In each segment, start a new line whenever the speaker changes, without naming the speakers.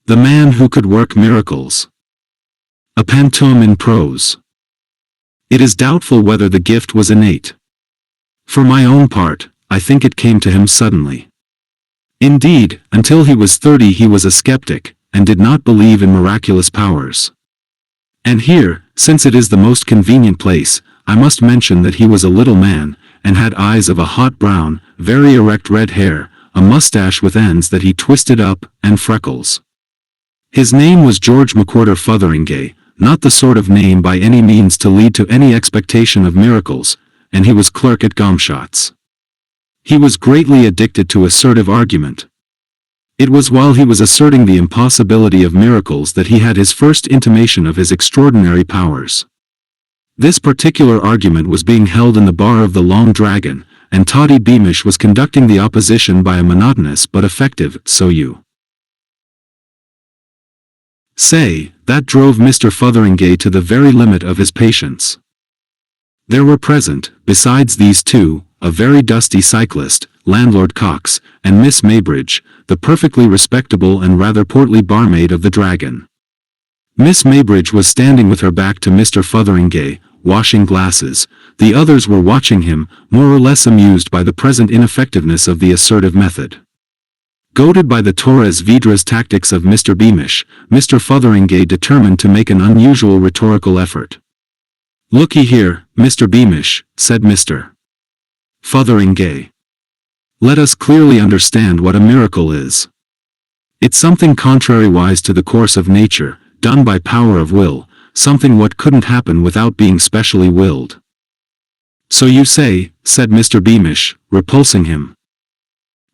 The man who could work miracles. A pantoum in prose. It is doubtful whether the gift was innate. For my own part, I think it came to him suddenly. Indeed, until he was 30 he was a skeptic, and did not believe in miraculous powers. And here, since it is the most convenient place, I must mention that he was a little man, and had eyes of a hot brown, very erect red hair, a mustache with ends that he twisted up, and freckles. His name was George McWhirter Fotheringay, not the sort of name by any means to lead to any expectation of miracles, and he was clerk at Gomshott's. He was greatly addicted to assertive argument. It was while he was asserting the impossibility of miracles that he had his first intimation of his extraordinary powers. This particular argument was being held in the bar of the Long Dragon, and Toddy Beamish was conducting the opposition by a monotonous but effective "so you say" that drove Mr. Fotheringay to the very limit of his patience. There were present, besides these two, a very dusty cyclist, Landlord Cox, and Miss Maybridge, the perfectly respectable and rather portly barmaid of the Dragon. Miss Maybridge was standing with her back to Mr. Fotheringay, washing glasses. The others were watching him, more or less amused by the present ineffectiveness of the assertive method. Goaded by the Torres Vedras tactics of Mr. Beamish, Mr. Fotheringay determined to make an unusual rhetorical effort. "Looky here, Mr. Beamish," said Mr. Fotheringay. "Let us clearly understand what a miracle is. It's something contrariwise to the course of nature, done by power of will, something what couldn't happen without being specially willed." "So you say," said Mr. Beamish, repulsing him.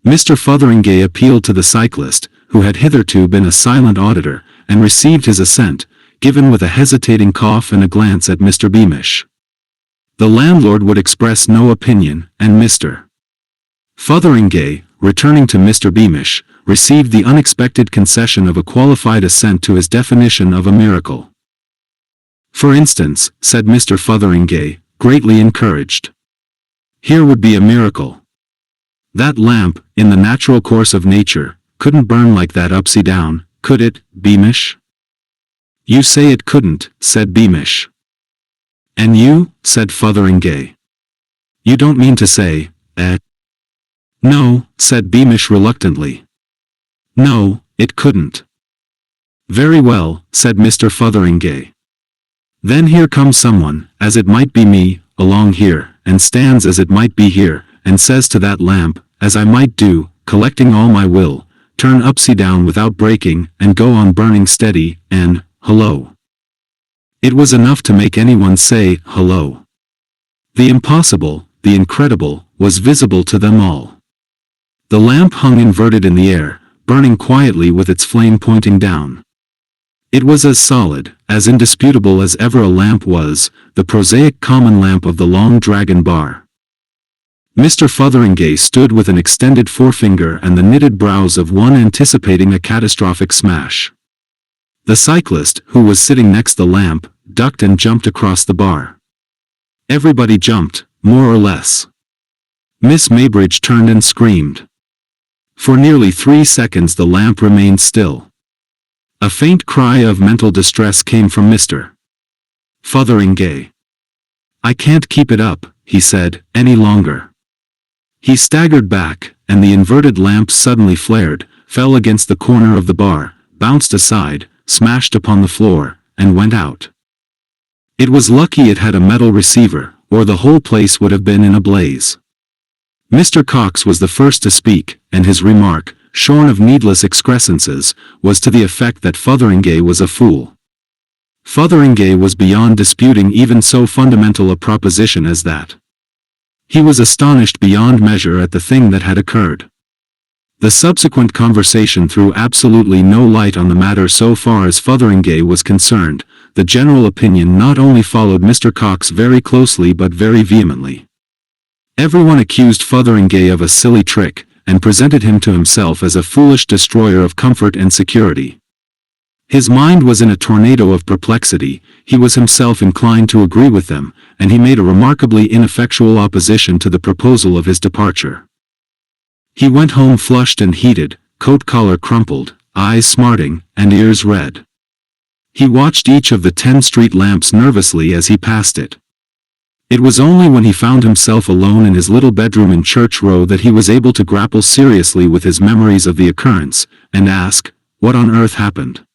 Mr. Fotheringay appealed to the cyclist, who had hitherto been a silent auditor, and received his assent, given with a hesitating cough and a glance at Mr. Beamish. The landlord would express no opinion, and Mr. Fotheringay, returning to Mr. Beamish, received the unexpected concession of a qualified assent to his definition of a miracle. "For instance," said Mr. Fotheringay, greatly encouraged. "Here would be a miracle. That lamp, in the natural course of nature, couldn't burn like that upside down, could it, Beamish?" "You say it couldn't," said Beamish. "And you," said Fotheringay. "You don't mean to say, eh?" "No," said Beamish reluctantly. "No, it couldn't." "Very well," said Mr. Fotheringay. "Then here comes someone, as it might be me, along here, and stands as it might be here, and says to that lamp, as I might do, collecting all my will, turn upside down without breaking, and go on burning steady, and, hello." It was enough to make anyone say, hello. The impossible, the incredible, was visible to them all. The lamp hung inverted in the air, burning quietly with its flame pointing down. It was as solid, as indisputable as ever a lamp was, the prosaic common lamp of the Long Dragon bar. Mr. Fotheringay stood with an extended forefinger and the knitted brows of one anticipating a catastrophic smash. The cyclist, who was sitting next the lamp, ducked and jumped across the bar. Everybody jumped, more or less. Miss Maybridge turned and screamed. For nearly 3 seconds the lamp remained still. A faint cry of mental distress came from Mr. Fotheringay. "I can't keep it up," he said, "any longer." He staggered back, and the inverted lamp suddenly flared, fell against the corner of the bar, bounced aside, smashed upon the floor, and went out. It was lucky it had a metal receiver, or the whole place would have been in a blaze. Mr. Cox was the first to speak, and his remark, shorn of needless excrescences, was to the effect that Fotheringay was a fool. Fotheringay was beyond disputing even so fundamental a proposition as that. He was astonished beyond measure at the thing that had occurred. The subsequent conversation threw absolutely no light on the matter so far as Fotheringay was concerned. The general opinion not only followed Mr. Cox very closely but very vehemently. Everyone accused Fotheringay of a silly trick, and presented him to himself as a foolish destroyer of comfort and security. His mind was in a tornado of perplexity. He was himself inclined to agree with them, and he made a remarkably ineffectual opposition to the proposal of his departure. He went home flushed and heated, coat collar crumpled, eyes smarting, and ears red. He watched each of the 10 street lamps nervously as he passed it. It was only when he found himself alone in his little bedroom in Church Row that he was able to grapple seriously with his memories of the occurrence, and ask, what on earth happened?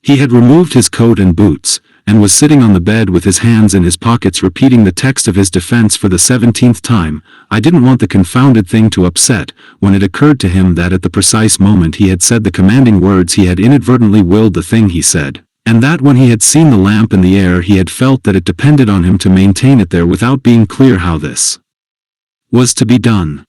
He had removed his coat and boots, and was sitting on the bed with his hands in his pockets repeating the text of his defense for the 17th time. I didn't want the confounded thing to upset, when it occurred to him that at the precise moment he had said the commanding words he had inadvertently willed the thing he said, and that when he had seen the lamp in the air he had felt that it depended on him to maintain it there without being clear how this was to be done.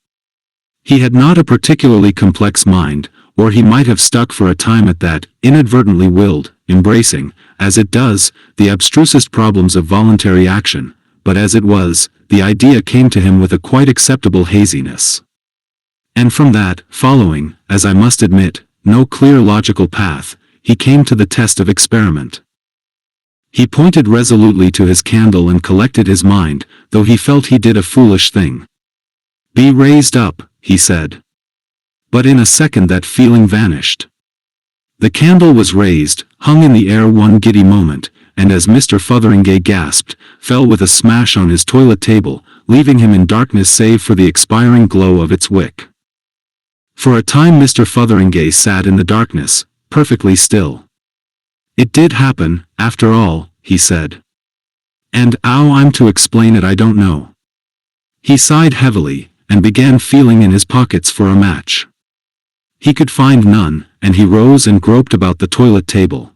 He had not a particularly complex mind, or he might have stuck for a time at that, inadvertently willed, embracing, as it does, the abstrusest problems of voluntary action, but as it was, the idea came to him with a quite acceptable haziness. And from that, following, as I must admit, no clear logical path, he came to the test of experiment. He pointed resolutely to his candle and collected his mind, though he felt he did a foolish thing. "Be raised up," he said. But in a second that feeling vanished. The candle was raised, hung in the air one giddy moment, and as Mr. Fotheringay gasped, fell with a smash on his toilet table, leaving him in darkness save for the expiring glow of its wick. For a time Mr. Fotheringay sat in the darkness, perfectly still. "It did happen, after all," he said. "And how I'm to explain it I don't know." He sighed heavily, and began feeling in his pockets for a match. He could find none, and he rose and groped about the toilet table.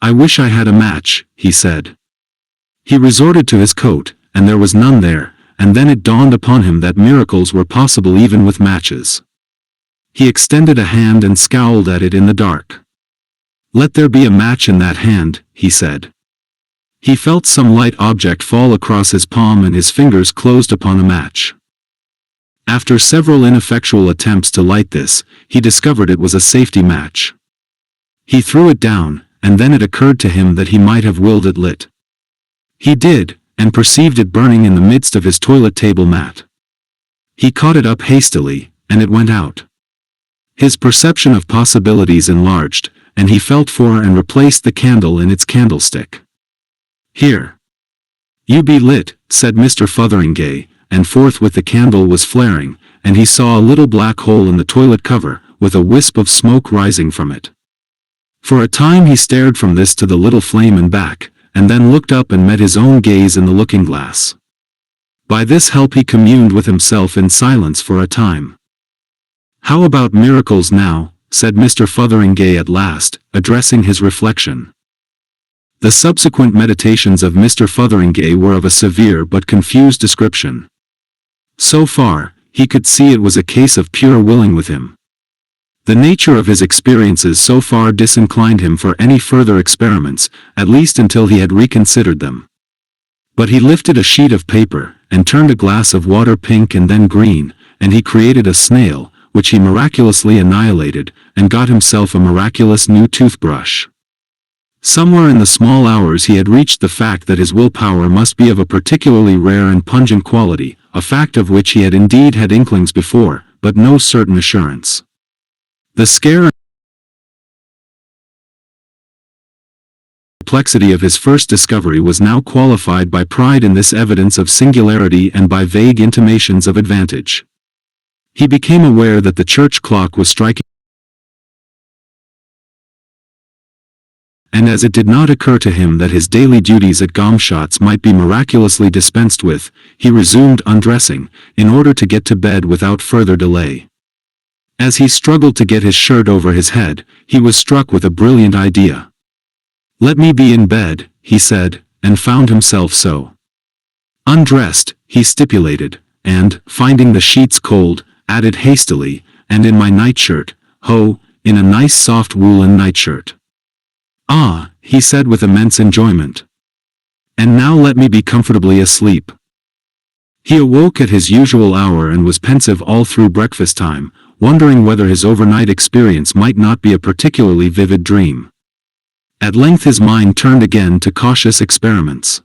"I wish I had a match," he said. He resorted to his coat, and there was none there, and then it dawned upon him that miracles were possible even with matches. He extended a hand and scowled at it in the dark. "Let there be a match in that hand," he said. He felt some light object fall across his palm and his fingers closed upon a match. After several ineffectual attempts to light this, he discovered it was a safety match. He threw it down, and then it occurred to him that he might have willed it lit. He did, and perceived it burning in the midst of his toilet table mat. He caught it up hastily, and it went out. His perception of possibilities enlarged, and he felt for and replaced the candle in its candlestick. "Here. You be lit," said Mr. Fotheringay, and forthwith the candle was flaring, and he saw a little black hole in the toilet cover, with a wisp of smoke rising from it. For a time he stared from this to the little flame and back, and then looked up and met his own gaze in the looking-glass. By this help he communed with himself in silence for a time. "How about miracles now?" said Mr. Fotheringay at last, addressing his reflection. The subsequent meditations of Mr. Fotheringay were of a severe but confused description. So far, he could see it was a case of pure willing with him. The nature of his experiences so far disinclined him for any further experiments, at least until he had reconsidered them. But he lifted a sheet of paper, and turned a glass of water pink and then green, and he created a snail, which he miraculously annihilated, and got himself a miraculous new toothbrush. Somewhere in the small hours he had reached the fact that his willpower must be of a particularly rare and pungent quality, a fact of which he had indeed had inklings before, but no certain assurance. The scare and complexity of his first discovery was now qualified by pride in this evidence of singularity and by vague intimations of advantage. He became aware that the church clock was striking, and as it did not occur to him that his daily duties at Gomshott's might be miraculously dispensed with, he resumed undressing, in order to get to bed without further delay. As he struggled to get his shirt over his head, he was struck with a brilliant idea. "Let me be in bed," he said, and found himself so. Undressed, he stipulated, and, finding the sheets cold, added hastily, "and in my nightshirt, ho, in a nice soft woolen nightshirt." "Ah," he said with immense enjoyment. "And now let me be comfortably asleep." He awoke at his usual hour and was pensive all through breakfast time, wondering whether his overnight experience might not be a particularly vivid dream. At length his mind turned again to cautious experiments.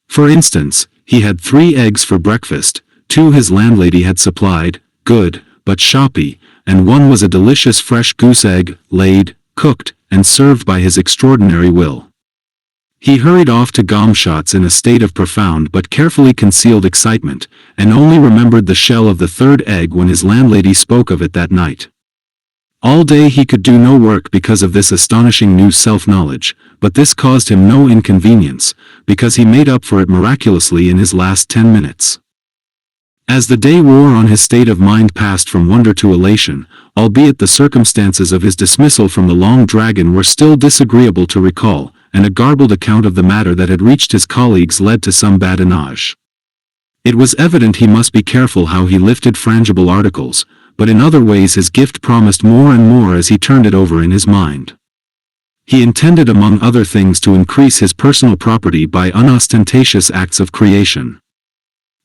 For instance, he had 3 eggs for breakfast, 2 his landlady had supplied, good, but shoppy, and one was a delicious fresh goose egg, laid, cooked, and served by his extraordinary will. He hurried off to Gomshott's in a state of profound but carefully concealed excitement, and only remembered the shell of the third egg when his landlady spoke of it that night. All day he could do no work because of this astonishing new self-knowledge, but this caused him no inconvenience, because he made up for it miraculously in his last 10 minutes. As the day wore on, his state of mind passed from wonder to elation, albeit the circumstances of his dismissal from the Long Dragon were still disagreeable to recall, and a garbled account of the matter that had reached his colleagues led to some badinage. It was evident he must be careful how he lifted frangible articles, but in other ways his gift promised more and more as he turned it over in his mind. He intended among other things to increase his personal property by unostentatious acts of creation.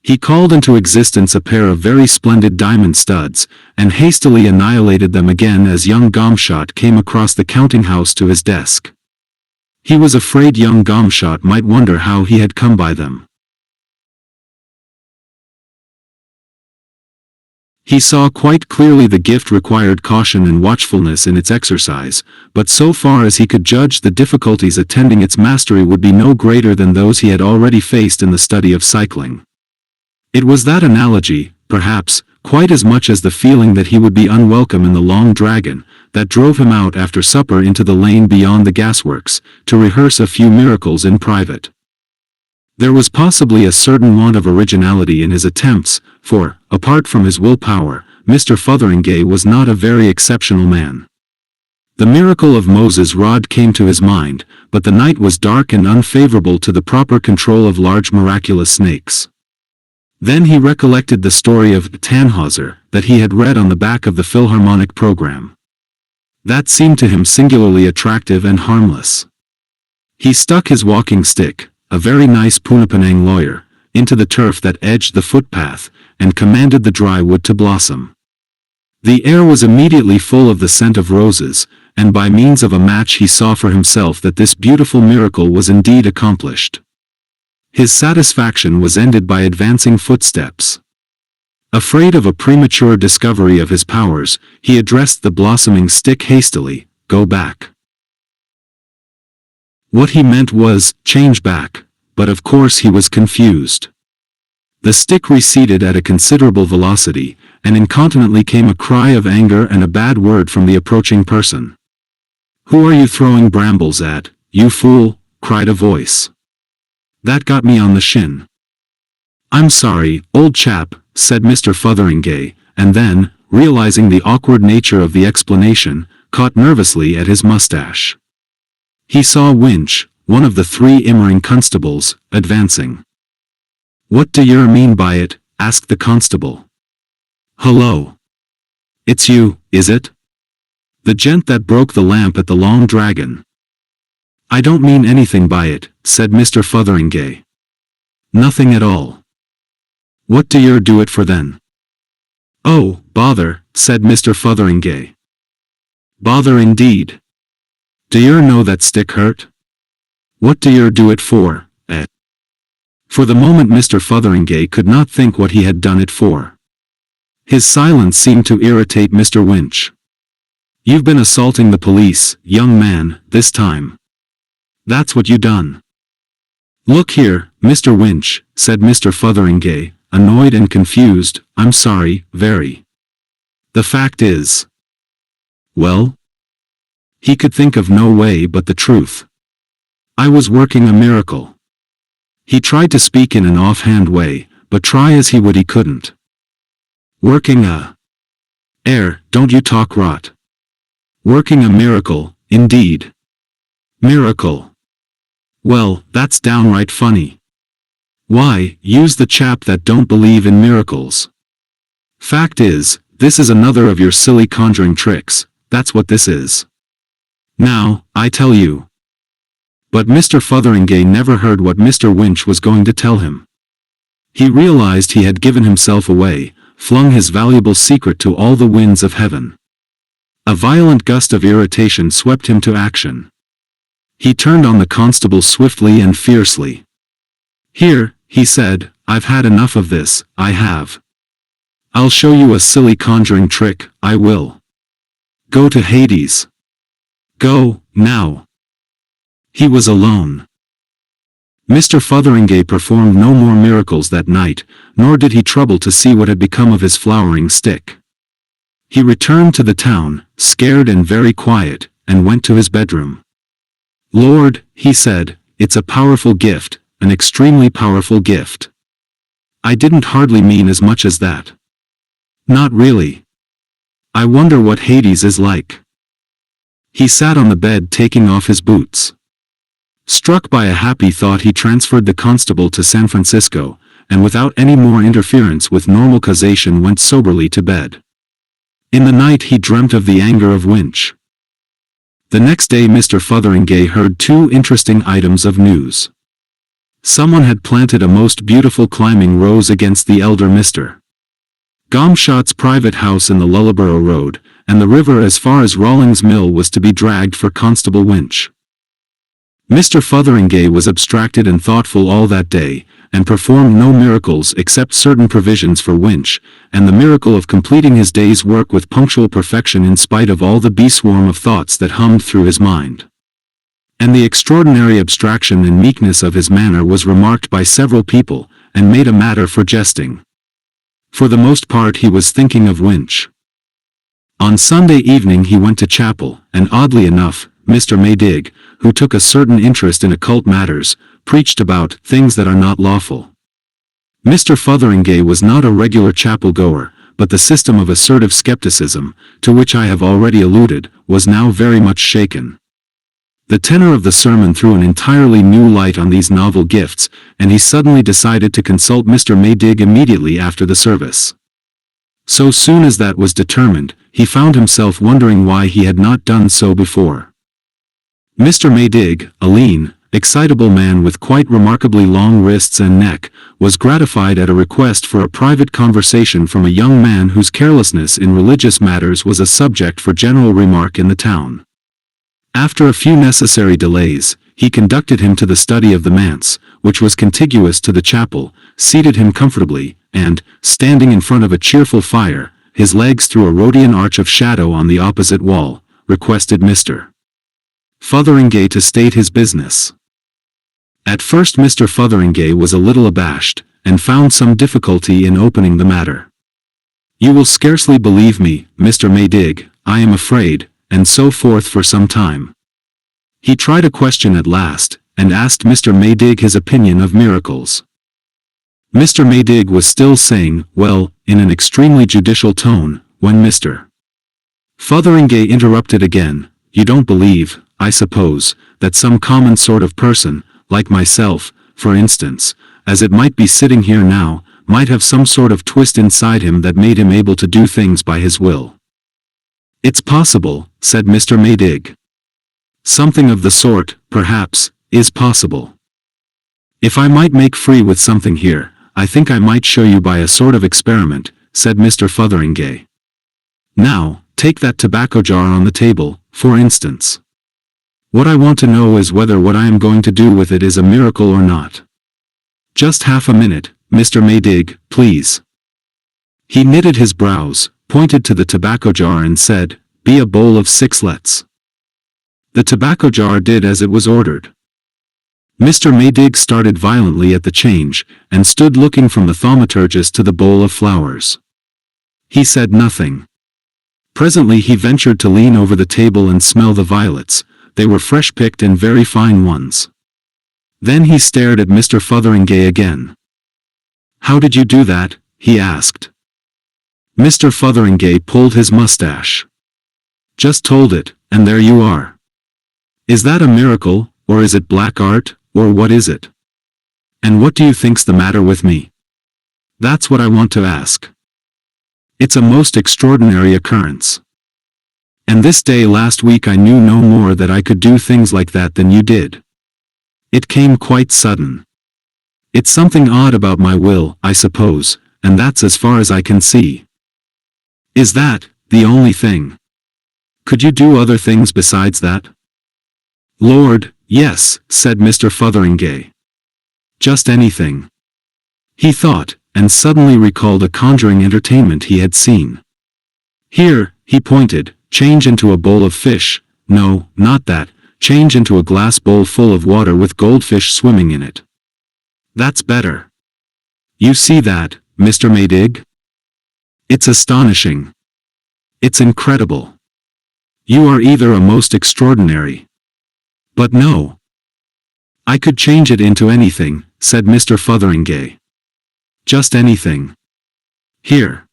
He called into existence a pair of very splendid diamond studs, and hastily annihilated them again as young Gomshott came across the counting-house to his desk. He was afraid young Gomshott might wonder how he had come by them. He saw quite clearly the gift required caution and watchfulness in its exercise, but so far as he could judge, the difficulties attending its mastery would be no greater than those he had already faced in the study of cycling. It was that analogy, perhaps, quite as much as the feeling that he would be unwelcome in the Long Dragon, that drove him out after supper into the lane beyond the gasworks, to rehearse a few miracles in private. There was possibly a certain want of originality in his attempts, for, apart from his willpower, Mr. Fotheringay was not a very exceptional man. The miracle of Moses' rod came to his mind, but the night was dark and unfavorable to the proper control of large miraculous snakes. Then he recollected the story of Tannhauser that he had read on the back of the Philharmonic program. That seemed to him singularly attractive and harmless. He stuck his walking stick, a very nice Punapenang lawyer, into the turf that edged the footpath, and commanded the dry wood to blossom. The air was immediately full of the scent of roses, and by means of a match he saw for himself that this beautiful miracle was indeed accomplished. His satisfaction was ended by advancing footsteps. Afraid of a premature discovery of his powers, he addressed the blossoming stick hastily, "Go back." What he meant was, "Change back," but of course he was confused. The stick receded at a considerable velocity, and incontinently came a cry of anger and a bad word from the approaching person. "Who are you throwing brambles at, you fool?" cried a voice. "That got me on the shin." "I'm sorry, old chap," said Mr. Fotheringay, and then, realizing the awkward nature of the explanation, caught nervously at his mustache. He saw Winch, one of the 3 Immering constables, advancing. "What do yer mean by it?" asked the constable. "Hullo. It's you, is it? The gent that broke the lamp at the Long Dragon?" "I don't mean anything by it," said Mr. Fotheringay. "Nothing at all." "What do yer do it for then?" "Oh, bother," said Mr. Fotheringay. "Bother indeed. Do yer know that stick hurt? What do yer do it for, eh?" For the moment Mr. Fotheringay could not think what he had done it for. His silence seemed to irritate Mr. Winch. "You've been assaulting the police, young man, this time. That's what you done." "Look here, Mr. Winch," said Mr. Fotheringay, annoyed and confused, "I'm sorry, very. The fact is—" "Well?" He could think of no way but the truth. "I was working a miracle." He tried to speak in an offhand way, but try as he would he couldn't. "Working a— don't you talk rot. Working a miracle, indeed. Miracle. Well, that's downright funny. Why, use the chap that don't believe in miracles. Fact is, this is another of your silly conjuring tricks, that's what this is. Now, I tell you." But Mr. Fotheringay never heard what Mr. Winch was going to tell him. He realized he had given himself away, flung his valuable secret to all the winds of heaven. A violent gust of irritation swept him to action. He turned on the constable swiftly and fiercely. "Here," he said, "I've had enough of this, I have. I'll show you a silly conjuring trick, I will. Go to Hades. Go, now. He was alone. Mr. Fotheringay performed no more miracles that night, nor did he trouble to see what had become of his flowering stick. He returned to the town, scared and very quiet, and went to his bedroom. Lord, he said, it's a powerful gift, an extremely powerful gift. I didn't hardly mean as much as that. Not really. I wonder what Hades is like. He sat on the bed taking off his boots. Struck by a happy thought, he transferred the constable to San Francisco, and without any more interference with normal causation went soberly to bed. In the night he dreamt of the anger of Winch. The next day Mr. Fotheringay heard two interesting items of news. Someone had planted a most beautiful climbing rose against the elder Mr. Gomshot's private house in the Lullaborough Road, and the river as far as Rawlings Mill was to be dragged for Constable Winch. Mr. Fotheringay was abstracted and thoughtful all that day, and performed no miracles except certain provisions for Winch, and the miracle of completing his day's work with punctual perfection in spite of all the bee-swarm of thoughts that hummed through his mind. And the extraordinary abstraction and meekness of his manner was remarked by several people, and made a matter for jesting. For the most part he was thinking of Winch. On Sunday evening he went to chapel, and oddly enough, Mr. Maydig, who took a certain interest in occult matters, preached about things that are not lawful. Mr. Fotheringay was not a regular chapel-goer, but the system of assertive skepticism, to which I have already alluded, was now very much shaken. The tenor of the sermon threw an entirely new light on these novel gifts, and he suddenly decided to consult Mr. Maydig immediately after the service. So soon as that was determined, he found himself wondering why he had not done so before. Mr. Maydig, a lean, excitable man with quite remarkably long wrists and neck, was gratified at a request for a private conversation from a young man whose carelessness in religious matters was a subject for general remark in the town. After a few necessary delays, he conducted him to the study of the manse, which was contiguous to the chapel, seated him comfortably, and, standing in front of a cheerful fire, his legs through a Rhodian arch of shadow on the opposite wall, requested Mr. Fotheringay to state his business. At first Mr. Fotheringay was a little abashed, and found some difficulty in opening the matter. You will scarcely believe me, Mr. Maydig, I am afraid, and so forth for some time. He tried a question at last, and asked Mr. Maydig his opinion of miracles. Mr. Maydig was still saying, well, in an extremely judicial tone, when Mr. Fotheringay interrupted again. You don't believe, I suppose, that some common sort of person, like myself, for instance, as it might be sitting here now, might have some sort of twist inside him that made him able to do things by his will. It's possible, said Mr. Maydig. Something of the sort, perhaps, is possible. If I might make free with something here, I think I might show you by a sort of experiment, said Mr. Fotheringay. Now, take that tobacco jar on the table, for instance. What I want to know is whether what I am going to do with it is a miracle or not. Just half a minute, Mr. Maydig, please. He knitted his brows, pointed to the tobacco jar and said, be a bowl of 6 lets. The tobacco jar did as it was ordered. Mr. Maydig started violently at the change, and stood looking from the thaumaturgist to the bowl of flowers. He said nothing. Presently he ventured to lean over the table and smell the violets. They were fresh-picked and very fine ones. Then he stared at Mr. Fotheringay again. How did you do that? He asked. Mr. Fotheringay pulled his mustache. Just told it, and there you are. Is that a miracle, or is it black art, or what is it? And what do you think's the matter with me? That's what I want to ask. It's a most extraordinary occurrence. And this day last week I knew no more that I could do things like that than you did. It came quite sudden. It's something odd about my will, I suppose, and that's as far as I can see. Is that the only thing? Could you do other things besides that? Lord, yes, said Mr. Fotheringay. Just anything. He thought, and suddenly recalled a conjuring entertainment he had seen. Here, he pointed, change into a bowl of fish. No, not that, change into a glass bowl full of water with goldfish swimming in it. That's better. You see that, Mr. Maydig? It's astonishing. It's incredible. You are either a most extraordinary. But no. I could change it into anything, said Mr. Fotheringay. Just anything. Here.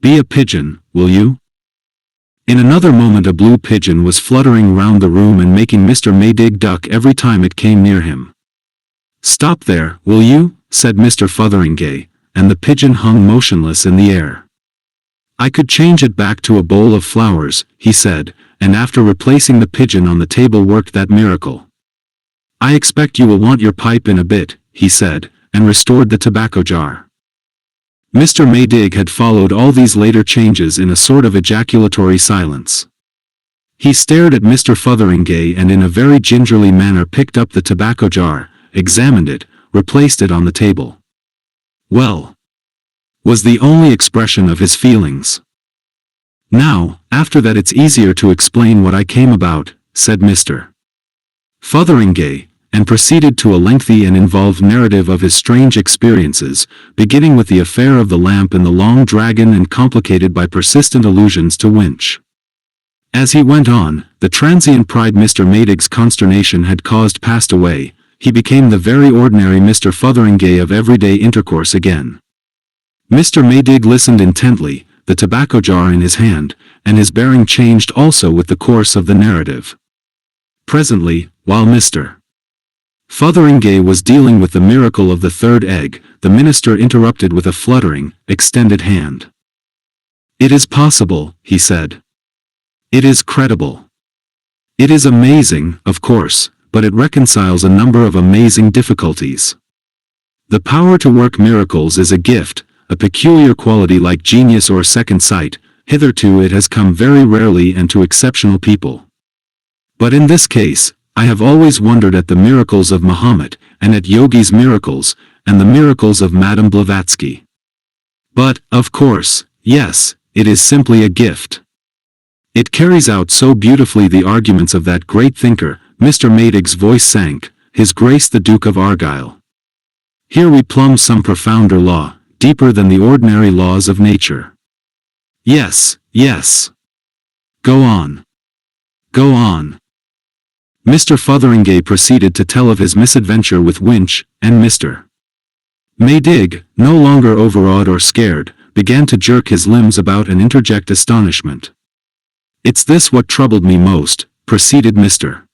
Be a pigeon, will you? In another moment a blue pigeon was fluttering round the room and making Mr. Maydig duck every time it came near him. Stop there, will you? Said Mr. Fotheringay, and the pigeon hung motionless in the air. I could change it back to a bowl of flowers, he said, and after replacing the pigeon on the table worked that miracle. I expect you will want your pipe in a bit, he said, and restored the tobacco jar. Mr. Maydig had followed all these later changes in a sort of ejaculatory silence. He stared at Mr. Fotheringay and in a very gingerly manner picked up the tobacco jar, examined it, replaced it on the table. Well, was the only expression of his feelings. Now, after that it's easier to explain what I came about, said Mr. Fotheringay, and proceeded to a lengthy and involved narrative of his strange experiences, beginning with the affair of the lamp in the Long Dragon and complicated by persistent allusions to Winch. As he went on, the transient pride Mr. Maydig's consternation had caused passed away. He became the very ordinary Mr. Fotheringay of everyday intercourse again. Mr. Maydig listened intently, the tobacco jar in his hand, and his bearing changed also with the course of the narrative. Presently, while Mr. Fotheringay was dealing with the miracle of the third egg, the minister interrupted with a fluttering, extended hand. It is possible, he said. It is credible. It is amazing, of course, but it reconciles a number of amazing difficulties. The power to work miracles is a gift, a peculiar quality like genius or second sight. Hitherto it has come very rarely and to exceptional people. But in this case, I have always wondered at the miracles of Mahomet, and at Yogi's miracles, and the miracles of Madame Blavatsky. But, of course, yes, it is simply a gift. It carries out so beautifully the arguments of that great thinker. Mr. Maydig's voice sank, His Grace the Duke of Argyll. Here we plumb some profounder law, deeper than the ordinary laws of nature. Yes, yes. Go on. Go on. Mr. Fotheringay proceeded to tell of his misadventure with Winch, and Mr. Maydig, no longer overawed or scared, began to jerk his limbs about and interject astonishment. It's this what troubled me most, proceeded Mr.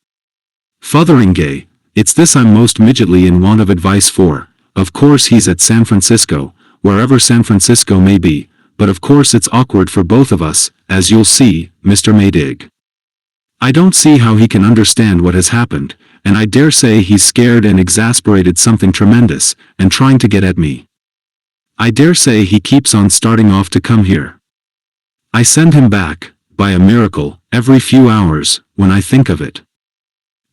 Fotheringay, it's this I'm most midgetly in want of advice for. Of course he's at San Francisco, wherever San Francisco may be, but of course it's awkward for both of us, as you'll see, Mr. Maydig. I don't see how he can understand what has happened, and I dare say he's scared and exasperated something tremendous, and trying to get at me. I dare say he keeps on starting off to come here. I send him back, by a miracle, every few hours, when I think of it.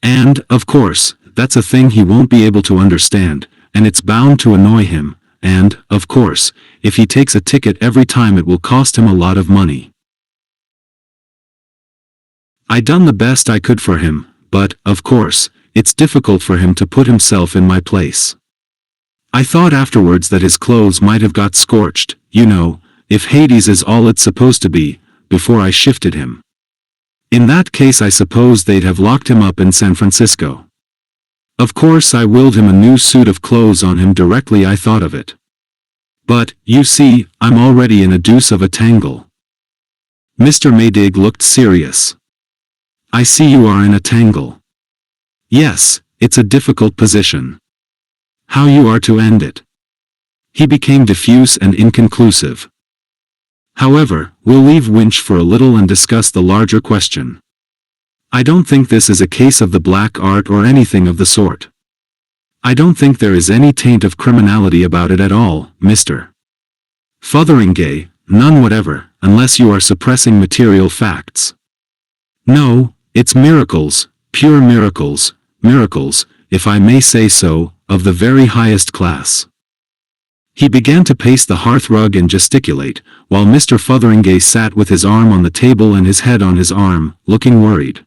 And, of course, that's a thing he won't be able to understand, and it's bound to annoy him, and, of course, if he takes a ticket every time it will cost him a lot of money. I done the best I could for him, but, of course, it's difficult for him to put himself in my place. I thought afterwards that his clothes might have got scorched, you know, if Hades is all it's supposed to be, before I shifted him. In that case I suppose they'd have locked him up in San Francisco. Of course I willed him a new suit of clothes on him directly I thought of it. But, you see, I'm already in a deuce of a tangle. Mr. Maydig looked serious. I see you are in a tangle. Yes, it's a difficult position. How you are to end it. He became diffuse and inconclusive. However, we'll leave Winch for a little and discuss the larger question. I don't think this is a case of the black art or anything of the sort. I don't think there is any taint of criminality about it at all, Mr. Fotheringay, none whatever, unless you are suppressing material facts. No, it's miracles, pure miracles, miracles, if I may say so, of the very highest class. He began to pace the hearthrug and gesticulate, while Mr. Fotheringay sat with his arm on the table and his head on his arm, looking worried.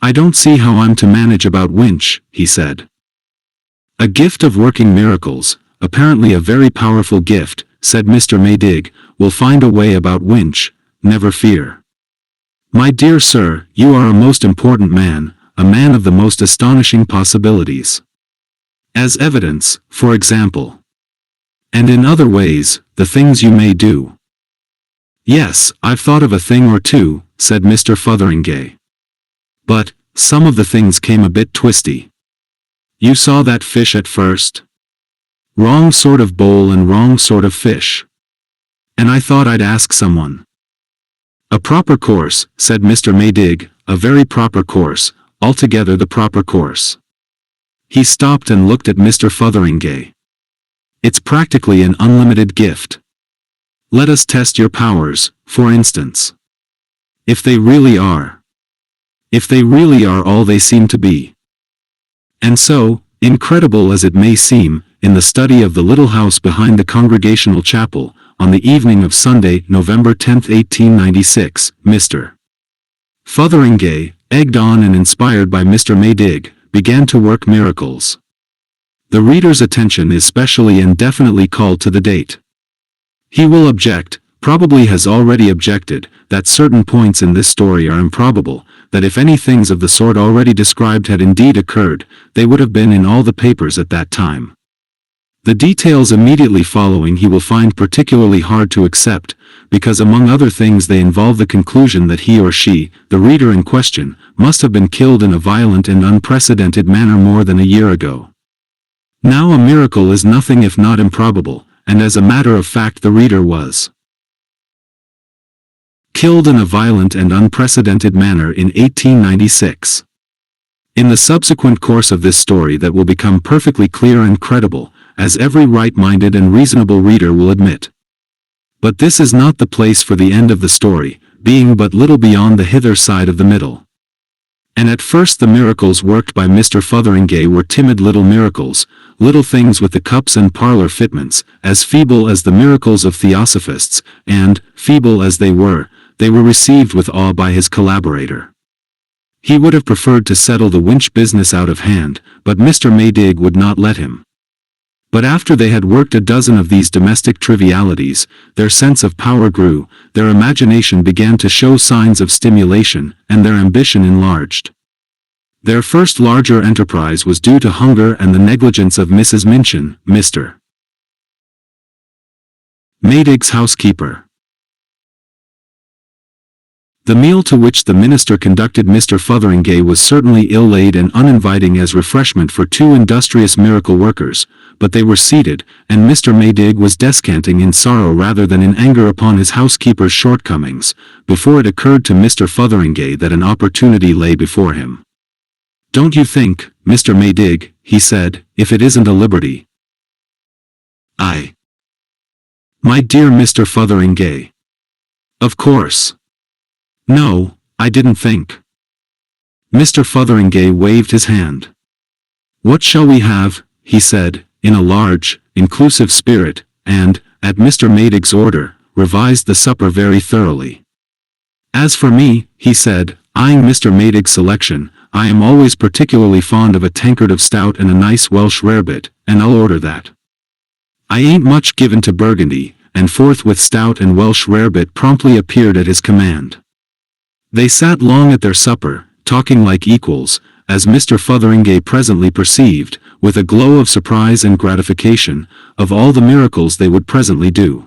"I don't see how I'm to manage about Winch," he said. "A gift of working miracles, apparently a very powerful gift," said Mr. Maydig, "will find a way about Winch, never fear. My dear sir, you are a most important man, a man of the most astonishing possibilities. As evidence, for example. And in other ways, the things you may do." "Yes, I've thought of a thing or two," said Mr. Fotheringay. "But, some of the things came a bit twisty. You saw that fish at first? Wrong sort of bowl and wrong sort of fish. And I thought I'd ask someone." "A proper course," said Mr. Maydig, "a very proper course, altogether the proper course." He stopped and looked at Mr. Fotheringay. "It's practically an unlimited gift. Let us test your powers, for instance. If they really are. If they really are all they seem to be." And so, incredible as it may seem, in the study of the little house behind the Congregational Chapel, on the evening of Sunday, November 10, 1896, Mr. Fotheringay, egged on and inspired by Mr. Maydig, began to work miracles. The reader's attention is specially and definitely called to the date. He will object, probably has already objected, that certain points in this story are improbable, that if any things of the sort already described had indeed occurred, they would have been in all the papers at that time. The details immediately following he will find particularly hard to accept, because among other things they involve the conclusion that he or she, the reader in question, must have been killed in a violent and unprecedented manner more than a year ago. Now a miracle is nothing if not improbable, and as a matter of fact the reader was killed in a violent and unprecedented manner in 1896. In the subsequent course of this story that will become perfectly clear and credible, as every right-minded and reasonable reader will admit. But this is not the place for the end of the story, being but little beyond the hither side of the middle. And at first the miracles worked by Mr. Fotheringay were timid little miracles, little things with the cups and parlor fitments, as feeble as the miracles of theosophists, and, feeble as they were received with awe by his collaborator. He would have preferred to settle the Winch business out of hand, but Mr. Maydig would not let him. But after they had worked a dozen of these domestic trivialities, their sense of power grew, their imagination began to show signs of stimulation, and their ambition enlarged. Their first larger enterprise was due to hunger and the negligence of Mrs. Minchin, Mr. Maydig's housekeeper. The meal to which the minister conducted Mr. Fotheringay was certainly ill-laid and uninviting as refreshment for two industrious miracle workers, but they were seated, and Mr. Maydig was descanting in sorrow rather than in anger upon his housekeeper's shortcomings, before it occurred to Mr. Fotheringay that an opportunity lay before him. "Don't you think, Mr. Maydig," he said, "if it isn't a liberty?" My dear Mr. Fotheringay. Of course. No, I didn't think." Mr. Fotheringay waved his hand. "What shall we have?" he said, in a large, inclusive spirit, and, at Mr. Maydig's order, revised the supper very thoroughly. "As for me," he said, eyeing Mr. Maydig's selection, "I am always particularly fond of a tankard of stout and a nice Welsh rarebit, and I'll order that. I ain't much given to Burgundy," and forthwith stout and Welsh rarebit promptly appeared at his command. They sat long at their supper, talking like equals, as Mr. Fotheringay presently perceived, with a glow of surprise and gratification, of all the miracles they would presently do.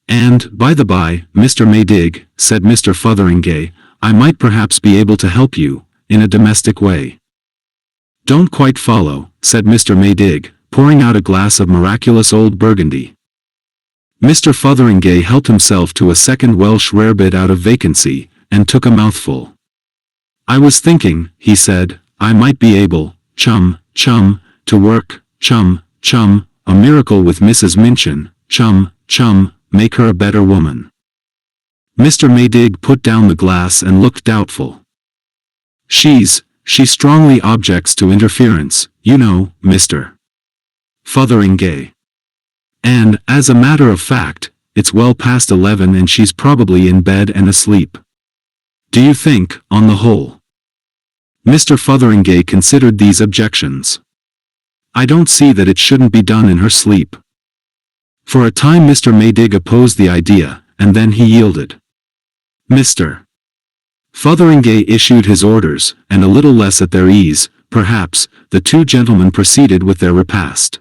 "And, by the by, Mr. Maydig," said Mr. Fotheringay, "I might perhaps be able to help you, in a domestic way." "Don't quite follow," said Mr. Maydig, pouring out a glass of miraculous old Burgundy. Mr. Fotheringay helped himself to a second Welsh rarebit out of vacancy, and took a mouthful. "I was thinking," he said, "I might be able, to work, a miracle with Mrs. Minchin, make her a better woman." Mr. Maydig put down the glass and looked doubtful. She strongly objects to interference, you know, Mr. Fotheringay. And, as a matter of fact, it's well past 11 and she's probably in bed and asleep. Do you think, on the whole? Mr. Fotheringay considered these objections. I don't see that it shouldn't be done in her sleep. For a time Mr. Maydig opposed the idea, and then he yielded. Mr. Fotheringay issued his orders, and a little less at their ease, perhaps, the two gentlemen proceeded with their repast.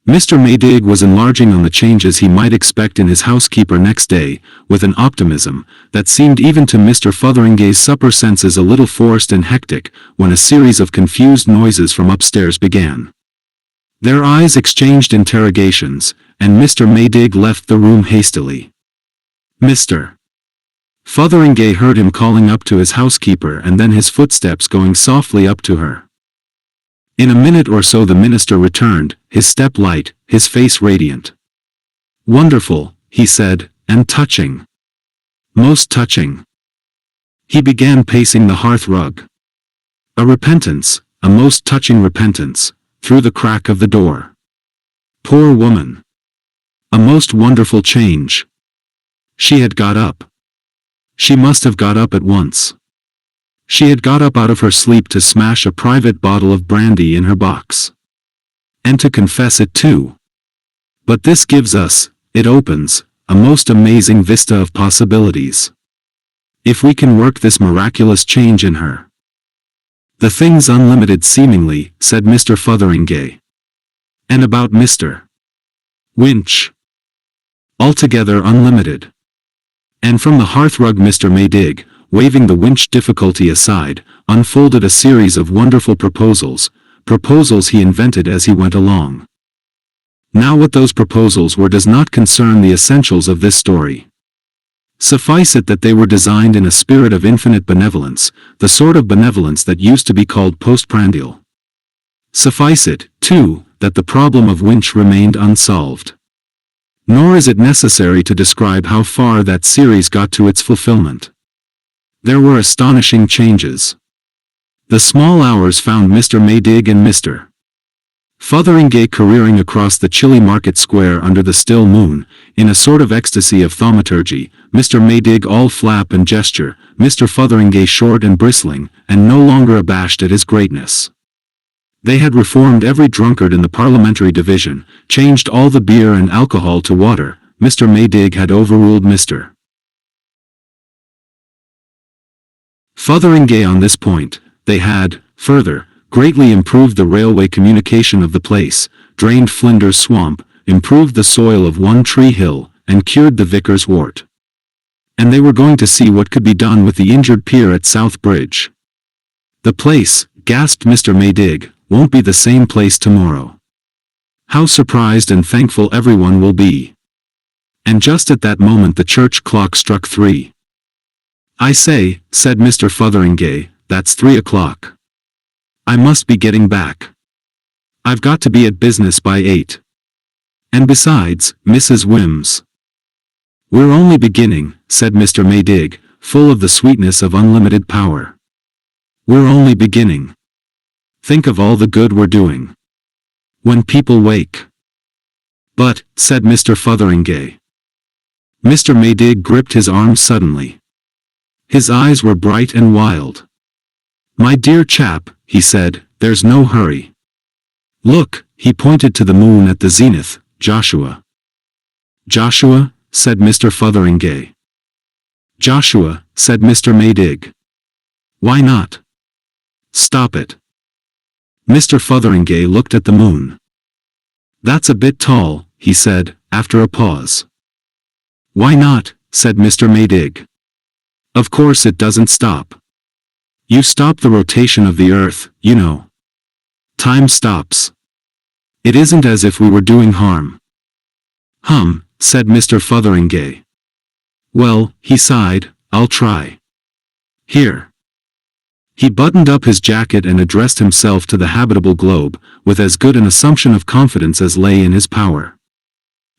Mr. Maydig was enlarging on the changes he might expect in his housekeeper next day, with an optimism that seemed even to Mr. Fotheringay's supper senses a little forced and hectic, when a series of confused noises from upstairs began. Their eyes exchanged interrogations, and Mr. Maydig left the room hastily. Mr. Fotheringay heard him calling up to his housekeeper and then his footsteps going softly up to her. In a minute or so the minister returned, his step light, his face radiant. "Wonderful," he said, "and touching. Most touching." He began pacing the hearth rug. A repentance, a most touching repentance, through the crack of the door. Poor woman. A most wonderful change. She had got up. She must have got up at once. She had got up out of her sleep to smash a private bottle of brandy in her box. And to confess it too. But this gives us, it opens, a most amazing vista of possibilities. If we can work this miraculous change in her. The thing's unlimited seemingly, said Mr. Fotheringay. And about Mr. Winch. Altogether unlimited. And from the hearthrug Mr. Maydig, waving the Winch difficulty aside, unfolded a series of wonderful proposals he invented as he went along. Now what those proposals were does not concern the essentials of this story. Suffice it that they were designed in a spirit of infinite benevolence, the sort of benevolence that used to be called postprandial. Suffice it, too, that the problem of Winch remained unsolved. Nor is it necessary to describe how far that series got to its fulfillment. There were astonishing changes. The small hours found Mr. Maydig and Mr. Fotheringay careering across the chilly market square under the still moon, in a sort of ecstasy of thaumaturgy, Mr. Maydig all flap and gesture, Mr. Fotheringay short and bristling, and no longer abashed at his greatness. They had reformed every drunkard in the parliamentary division, changed all the beer and alcohol to water. Mr. Maydig had overruled Mr. Fotheringay on this point. They had, further, greatly improved the railway communication of the place, drained Flinders Swamp, improved the soil of One Tree Hill, and cured the Vicar's wart. And they were going to see what could be done with the injured pier at South Bridge. The place, gasped Mr. Maydig, won't be the same place tomorrow. How surprised and thankful everyone will be. And just at that moment the church clock struck 3. I say, said Mr. Fotheringay, that's 3 o'clock. I must be getting back. I've got to be at business by 8. And besides, Mrs. Wims. We're only beginning, said Mr. Maydig, full of the sweetness of unlimited power. We're only beginning. Think of all the good we're doing. When people wake. But, said Mr. Fotheringay. Mr. Maydig gripped his arm suddenly. His eyes were bright and wild. My dear chap, he said, there's no hurry. Look, he pointed to the moon at the zenith, Joshua. Joshua, said Mr. Fotheringay. Joshua, said Mr. Maydig. Why not? Stop it. Mr. Fotheringay looked at the moon. That's a bit tall, he said, after a pause. Why not, said Mr. Maydig. Of course it doesn't stop. You stop the rotation of the earth, you know. Time stops. It isn't as if we were doing harm. Said Mr. Fotheringay. Well, he sighed, I'll try. Here. He buttoned up his jacket and addressed himself to the habitable globe, with as good an assumption of confidence as lay in his power.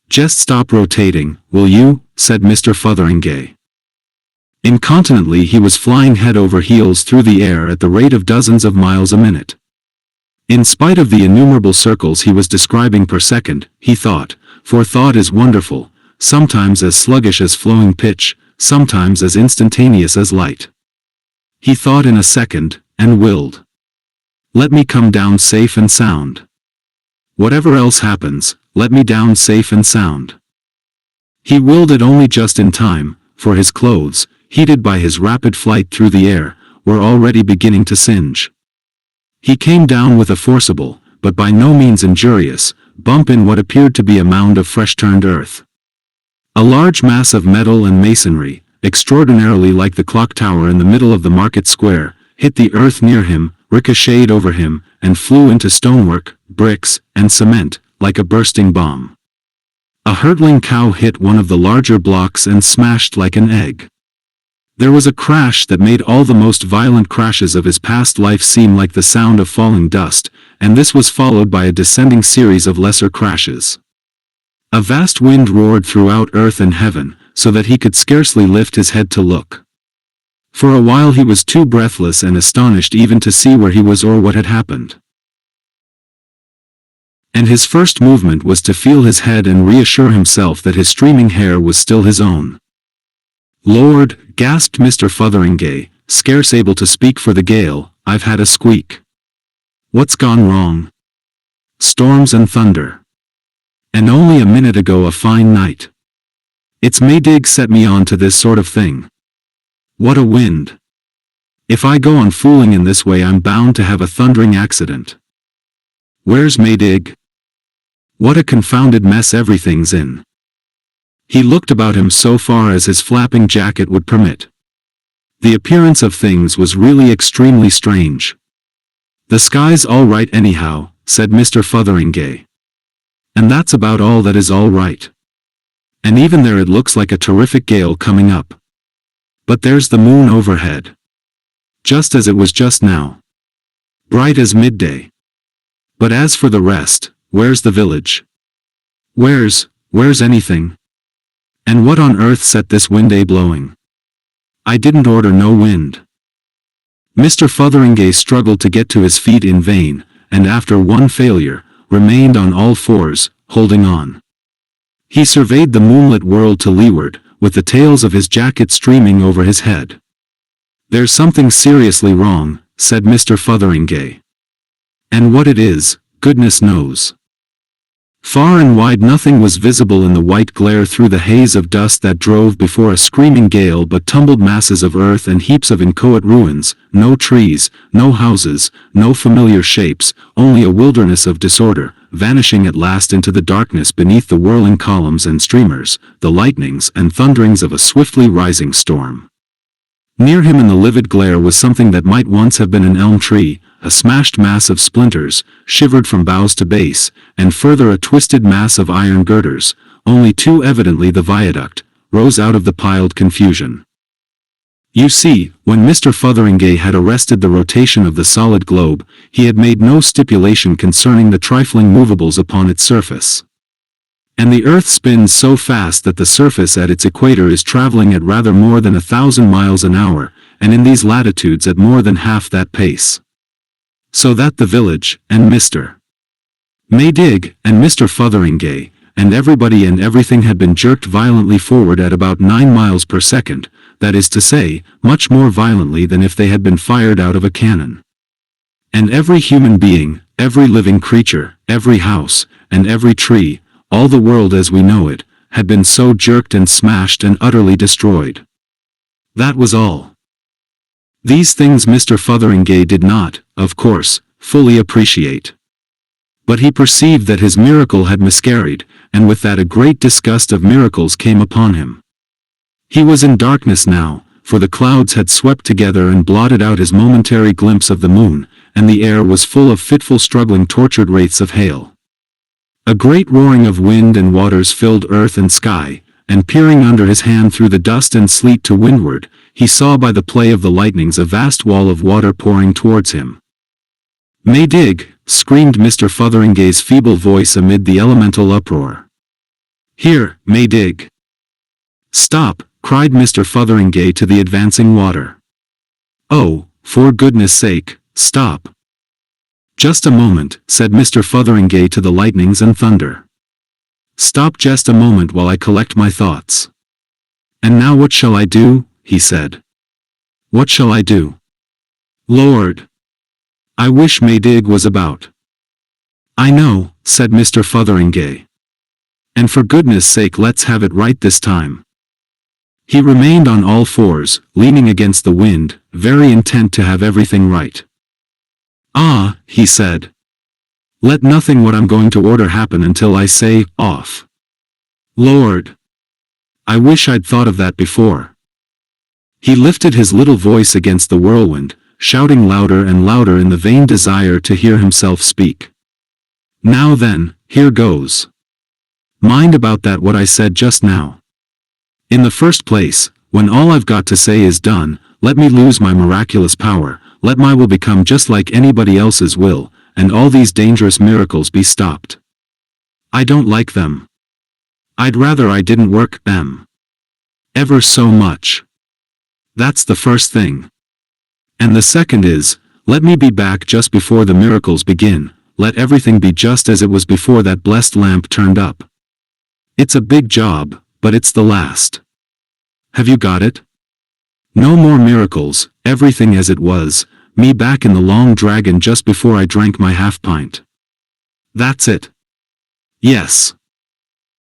Just stop rotating, will you, said Mr. Fotheringay. Incontinently he was flying head over heels through the air at the rate of dozens of miles a minute. In spite of the innumerable circles he was describing per second, he thought, for thought is wonderful, sometimes as sluggish as flowing pitch, sometimes as instantaneous as light. He thought in a second, and willed. Let me come down safe and sound. Whatever else happens, let me down safe and sound. He willed it only just in time, for his clothes, heated by his rapid flight through the air, were already beginning to singe. He came down with a forcible, but by no means injurious, bump in what appeared to be a mound of fresh-turned earth. A large mass of metal and masonry, extraordinarily like the clock tower in the middle of the market square, hit the earth near him, ricocheted over him, and flew into stonework, bricks, and cement, like a bursting bomb. A hurtling cow hit one of the larger blocks and smashed like an egg. There was a crash that made all the most violent crashes of his past life seem like the sound of falling dust, and this was followed by a descending series of lesser crashes. A vast wind roared throughout earth and heaven, so that he could scarcely lift his head to look. For a while he was too breathless and astonished even to see where he was or what had happened. And his first movement was to feel his head and reassure himself that his streaming hair was still his own. "Lord," gasped Mr. Fotheringay, scarce able to speak for the gale, "I've had a squeak. What's gone wrong? Storms and thunder. And only a minute ago a fine night. It's Maydig set me on to this sort of thing. What a wind. If I go on fooling in this way I'm bound to have a thundering accident. Where's Maydig? What a confounded mess everything's in." He looked about him so far as his flapping jacket would permit. The appearance of things was really extremely strange. "The sky's all right anyhow," said Mr. Fotheringay. "And that's about all that is all right. And even there it looks like a terrific gale coming up. But there's the moon overhead. Just as it was just now. Bright as midday. But as for the rest, where's the village? Where's anything? And what on earth set this wind blowing? I didn't order no wind." Mr. Fotheringay struggled to get to his feet in vain, and after one failure, remained on all fours, holding on. He surveyed the moonlit world to leeward, with the tails of his jacket streaming over his head. "There's something seriously wrong," said Mr. Fotheringay. "And what it is, goodness knows." Far and wide nothing was visible in the white glare through the haze of dust that drove before a screaming gale but tumbled masses of earth and heaps of inchoate ruins, no trees, no houses, no familiar shapes, only a wilderness of disorder, vanishing at last into the darkness beneath the whirling columns and streamers, the lightnings and thunderings of a swiftly rising storm. Near him in the livid glare was something that might once have been an elm tree, a smashed mass of splinters, shivered from boughs to base, and further a twisted mass of iron girders, only too evidently the viaduct, rose out of the piled confusion. You see, when Mr. Fotheringay had arrested the rotation of the solid globe, he had made no stipulation concerning the trifling movables upon its surface. And the earth spins so fast that the surface at its equator is traveling at rather more than 1,000 miles an hour, and in these latitudes at more than half that pace. So that the village, and Mr. Maydig, and Mr. Fotheringay, and everybody and everything had been jerked violently forward at about 9 miles per second, that is to say, much more violently than if they had been fired out of a cannon. And every human being, every living creature, every house, and every tree, all the world as we know it, had been so jerked and smashed and utterly destroyed. That was all. These things Mr. Fotheringay did not, of course, fully appreciate. But he perceived that his miracle had miscarried, and with that a great disgust of miracles came upon him. He was in darkness now, for the clouds had swept together and blotted out his momentary glimpse of the moon, and the air was full of fitful struggling tortured wraiths of hail. A great roaring of wind and waters filled earth and sky, and peering under his hand through the dust and sleet to windward, he saw by the play of the lightnings a vast wall of water pouring towards him. "Maydig!" screamed Mr. Fotheringay's feeble voice amid the elemental uproar. "Here, Maydig!" "Stop!" cried Mr. Fotheringay to the advancing water. "Oh, for goodness sake, stop!" "Just a moment," said Mr. Fotheringay to the lightnings and thunder. Stop just a moment while I collect my thoughts. And now what shall I do? He said. What shall I do? Lord! I wish Maydig was about. I know, said Mr. Fotheringay. And for goodness sake let's have it right this time. He remained on all fours, leaning against the wind, very intent to have everything right. Ah, he said. Let nothing what I'm going to order happen until I say, off. Lord! I wish I'd thought of that before. He lifted his little voice against the whirlwind, shouting louder and louder in the vain desire to hear himself speak. Now then, here goes. Mind about that what I said just now. In the first place, when all I've got to say is done, let me lose my miraculous power, let my will become just like anybody else's will, and all these dangerous miracles be stopped. I don't like them. I'd rather I didn't work them. Ever so much. That's the first thing. And the second is, let me be back just before the miracles begin, let everything be just as it was before that blessed lamp turned up. It's a big job, but it's the last. Have you got it? No more miracles, everything as it was, me back in the Long Dragon just before I drank my half-pint. That's it. Yes.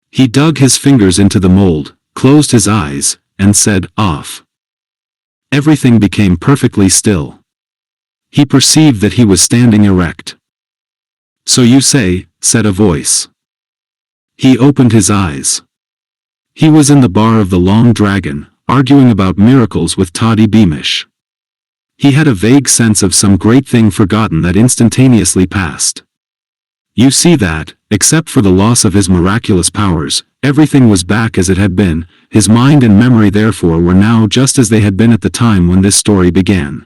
He dug his fingers into the mold, closed his eyes, and said, off. Everything became perfectly still. He perceived that he was standing erect. So you say, said a voice. He opened his eyes. He was in the bar of the Long Dragon, arguing about miracles with Toddy Beamish. He had a vague sense of some great thing forgotten that instantaneously passed. You see that, except for the loss of his miraculous powers, everything was back as it had been, his mind and memory therefore were now just as they had been at the time when this story began.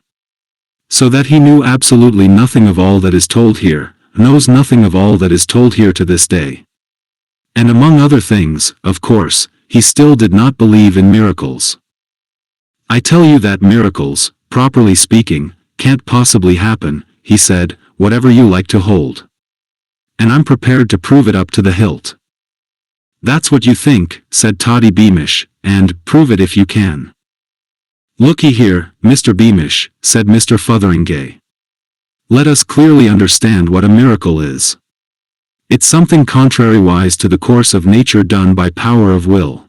So that he knew absolutely nothing of all that is told here, knows nothing of all that is told here to this day. And among other things, of course, he still did not believe in miracles. I tell you that miracles, properly speaking, can't possibly happen, he said, whatever you like to hold. And I'm prepared to prove it up to the hilt. That's what you think, said Toddy Beamish, and prove it if you can. Looky here, Mr. Beamish, said Mr. Fotheringay. Let us clearly understand what a miracle is. It's something contrariwise to the course of nature done by power of will.